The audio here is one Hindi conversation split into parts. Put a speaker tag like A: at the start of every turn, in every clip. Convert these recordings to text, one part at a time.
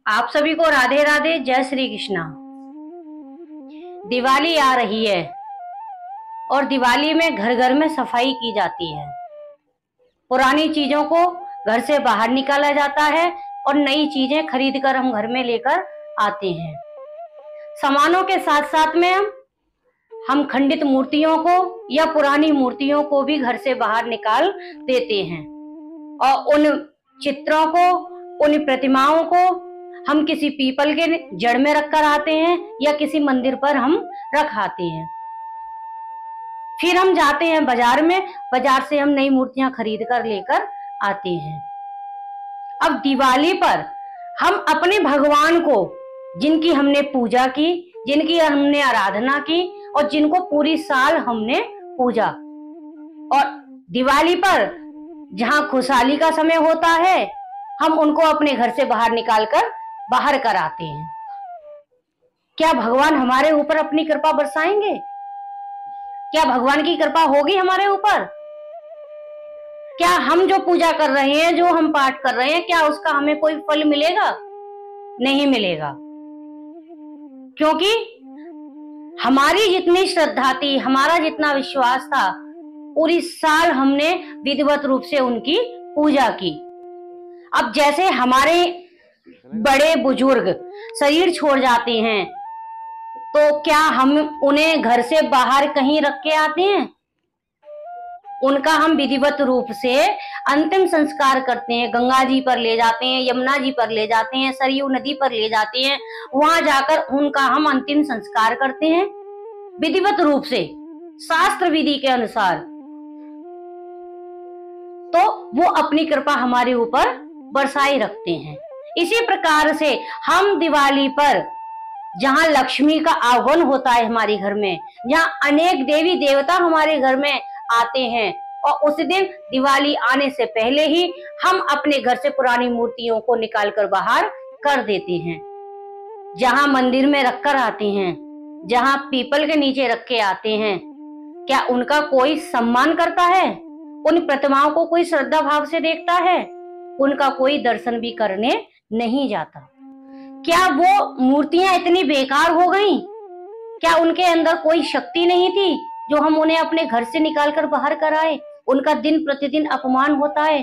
A: आप सभी को राधे राधे, जय श्री कृष्णा। दिवाली आ रही है और दिवाली में घर घर में सफाई की जाती है। पुरानी चीजों को घर से बाहर निकाला जाता है और नई चीजें खरीद कर हम घर में लेकर आते हैं। सामानों के साथ साथ में हम खंडित मूर्तियों को या पुरानी मूर्तियों को भी घर से बाहर निकाल देते हैं और उन चित्रों को, उन प्रतिमाओं को हम किसी पीपल के जड़ में रख कर आते हैं या किसी मंदिर पर हम रख आते हैं। फिर हम जाते हैं बाजार में, बाजार से हम नई मूर्तियां खरीद कर लेकर आते हैं। अब दिवाली पर हम अपने भगवान को, जिनकी हमने पूजा की, जिनकी हमने आराधना की और जिनको पूरी साल हमने पूजा, और दिवाली पर जहां खुशहाली का समय होता है हम उनको अपने घर से बाहर निकालकर बाहर कर आते हैं। क्या भगवान हमारे ऊपर अपनी कृपा बरसाएंगे? क्या भगवान की कृपा होगी हमारे ऊपर? क्या हम जो पूजा कर रहे हैं, जो हम पाठ कर रहे हैं, क्या उसका हमें कोई फल मिलेगा? नहीं मिलेगा, क्योंकि हमारी जितनी श्रद्धा थी, हमारा जितना विश्वास था, पूरी साल हमने विधिवत रूप से उनकी पूजा की। अब जैसे हमारे बड़े बुजुर्ग शरीर छोड़ जाते हैं तो क्या हम उन्हें घर से बाहर कहीं रख के आते हैं? उनका हम विधिवत रूप से अंतिम संस्कार करते हैं। गंगा जी पर ले जाते हैं, यमुना जी पर ले जाते हैं, सरयू नदी पर ले जाते हैं, वहां जाकर उनका हम अंतिम संस्कार करते हैं विधिवत रूप से, शास्त्र विधि के अनुसार। तो वो अपनी कृपा हमारे ऊपर बरसाई रखते हैं। इसी प्रकार से हम दिवाली पर, जहां लक्ष्मी का आगमन होता है हमारे घर में, जहां अनेक देवी देवता हमारे घर में आते हैं, और उस दिन दिवाली आने से पहले ही हम अपने घर से पुरानी मूर्तियों को निकालकर बाहर कर देते हैं। जहां मंदिर में रखकर आते हैं, जहां पीपल के नीचे रख के आते हैं, क्या उनका कोई सम्मान करता है? उन प्रतिमाओं को कोई श्रद्धा भाव से देखता है? उनका कोई दर्शन भी करने नहीं जाता। क्या वो मूर्तियां इतनी बेकार हो गईं? क्या उनके अंदर कोई शक्ति नहीं थी जो हम उन्हें अपने घर से निकालकर बाहर कराए? उनका दिन प्रतिदिन अपमान होता है।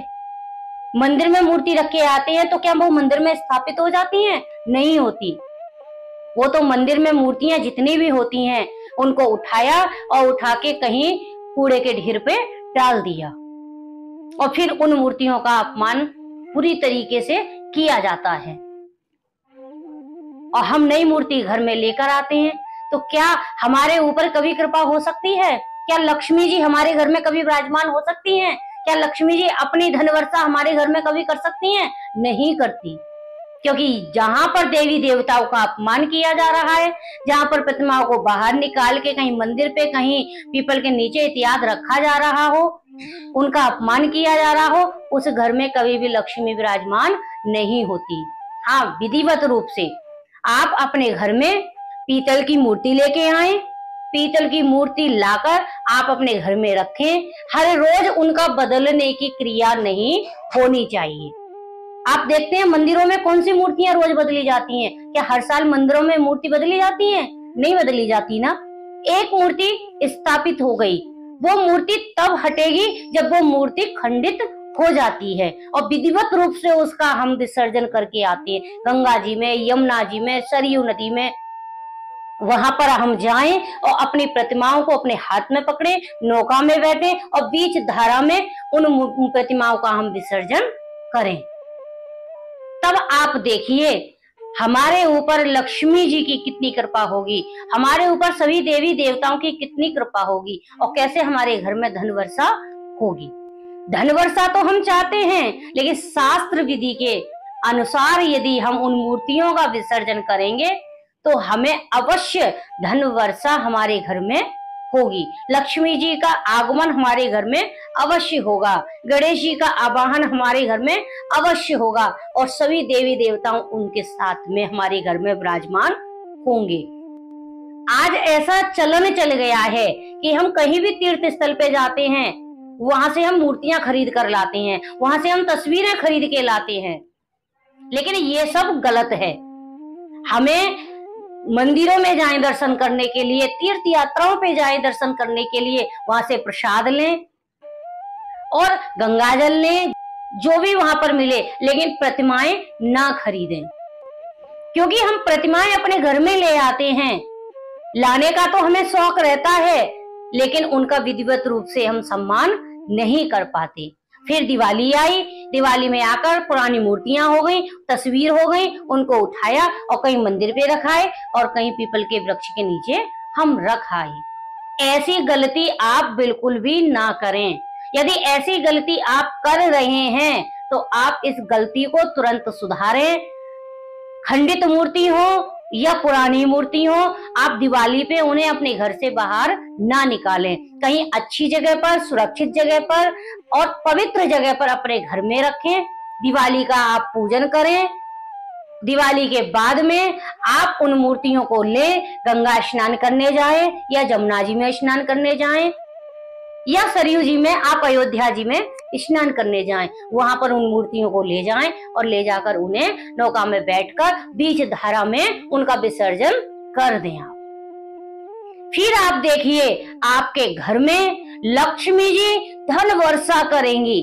A: मंदिर में मूर्ति रख के आते हैं तो क्या वो मंदिर में स्थापित हो जाती हैं? नहीं होती। वो तो मंदिर में मूर्तियां जितनी भी होती हैं उनको उठाया और उठा के कहीं कूड़े के ढेर पे डाल दिया, और फिर उन मूर्तियों का अपमान पूरी तरीके से किया जाता है। और हम नई मूर्ति घर में लेकर आते हैं तो क्या हमारे ऊपर कभी कृपा हो सकती है? क्या लक्ष्मी जी हमारे घर में कभी विराजमान हो सकती हैं? क्या लक्ष्मी जी अपनी धन वर्षा हमारे घर में कभी कर सकती हैं? नहीं करती, क्योंकि जहां पर देवी देवताओं का अपमान किया जा रहा है, जहां पर प्रतिमाओं को बाहर निकाल के कहीं मंदिर पे, कहीं पीपल के नीचे इत्यादि रखा जा रहा हो, उनका अपमान किया जा रहा हो, उस घर में कभी भी लक्ष्मी विराजमान नहीं होती। हाँ, विधिवत रूप से आप अपने घर में पीतल की मूर्ति लेके आए, पीतल की मूर्ति लाकर आप अपने घर में रखें। हर रोज उनका बदलने की क्रिया नहीं होनी चाहिए। आप देखते हैं मंदिरों में कौन सी मूर्तियां रोज बदली जाती हैं? क्या हर साल मंदिरों में मूर्ति बदली जाती है? नहीं बदली जाती ना। एक मूर्ति स्थापित हो गई, वो मूर्ति तब हटेगी जब वो मूर्ति खंडित हो जाती है और विधिवत रूप से उसका हम विसर्जन करके आते हैं। गंगा जी में, यमुना जी में, सरयू नदी में, वहां पर हम जाएं और अपनी प्रतिमाओं को अपने हाथ में पकड़े, नौका में बैठे और बीच धारा में उन प्रतिमाओं का हम विसर्जन करें। तब आप देखिए हमारे ऊपर लक्ष्मी जी की कितनी कृपा होगी, हमारे ऊपर सभी देवी देवताओं की कितनी कृपा होगी, और कैसे हमारे घर में धन वर्षा होगी। धन वर्षा तो हम चाहते हैं, लेकिन शास्त्र विधि के अनुसार यदि हम उन मूर्तियों का विसर्जन करेंगे तो हमें अवश्य धन वर्षा हमारे घर में होगी। लक्ष्मी जी का आगमन हमारे घर में अवश्य होगा, गणेश जी का आवाहन हमारे घर में अवश्य होगा, और सभी देवी देवताओं उनके साथ में हमारे घर में विराजमान होंगे। आज ऐसा चलन चल गया है कि हम कहीं भी तीर्थ स्थल पे जाते हैं, वहां से हम मूर्तियां खरीद कर लाते हैं, वहां से हम तस्वीरें खरीद के लाते हैं, लेकिन ये सब गलत है। हमें मंदिरों में जाएं दर्शन करने के लिए, तीर्थ यात्राओं पे जाएं दर्शन करने के लिए, वहां से प्रसाद लें और गंगाजल लें, जो भी वहां पर मिले, लेकिन प्रतिमाएं ना खरीदें, क्योंकि हम प्रतिमाएं अपने घर में ले आते हैं। लाने का तो हमें शौक रहता है, लेकिन उनका विधिवत रूप से हम सम्मान नहीं कर पाते। फिर दिवाली आई, दिवाली में आकर पुरानी मूर्तियां हो गई, तस्वीर हो गई, उनको उठाया और कहीं मंदिर पे रखाए और कहीं पीपल के वृक्ष के नीचे हम रख आए। ऐसी गलती आप बिल्कुल भी ना करें। यदि ऐसी गलती आप कर रहे हैं तो आप इस गलती को तुरंत सुधारें। खंडित मूर्ति हो या पुरानी मूर्ति हो, आप दिवाली पे उन्हें अपने घर से बाहर ना निकालें। कहीं अच्छी जगह पर, सुरक्षित जगह पर और पवित्र जगह पर अपने घर में रखें। दिवाली का आप पूजन करें। दिवाली के बाद में आप उन मूर्तियों को ले गंगा स्नान करने जाएं या जमुना जी में स्नान करने जाएं या सरयू जी में, आप अयोध्या जी में स्नान करने जाएं। वहां पर उन मूर्तियों को ले जाएं और ले जाकर उन्हें नौका में बैठकर बीच धारा में उनका विसर्जन कर दें। आप फिर आप देखिए, आपके घर में लक्ष्मी जी धन वर्षा करेंगी,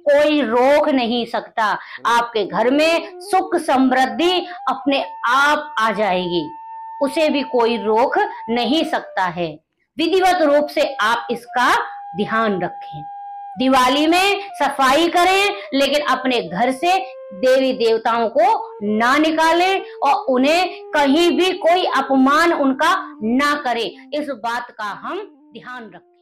A: कोई रोक नहीं सकता। आपके घर में सुख समृद्धि अपने आप आ जाएगी, उसे भी कोई रोक नहीं सकता है। विधिवत रूप से आप इसका ध्यान रखें। दिवाली में सफाई करें, लेकिन अपने घर से देवी देवताओं को ना निकालें और उन्हें कहीं भी कोई अपमान उनका ना करें। इस बात का हम ध्यान रखें।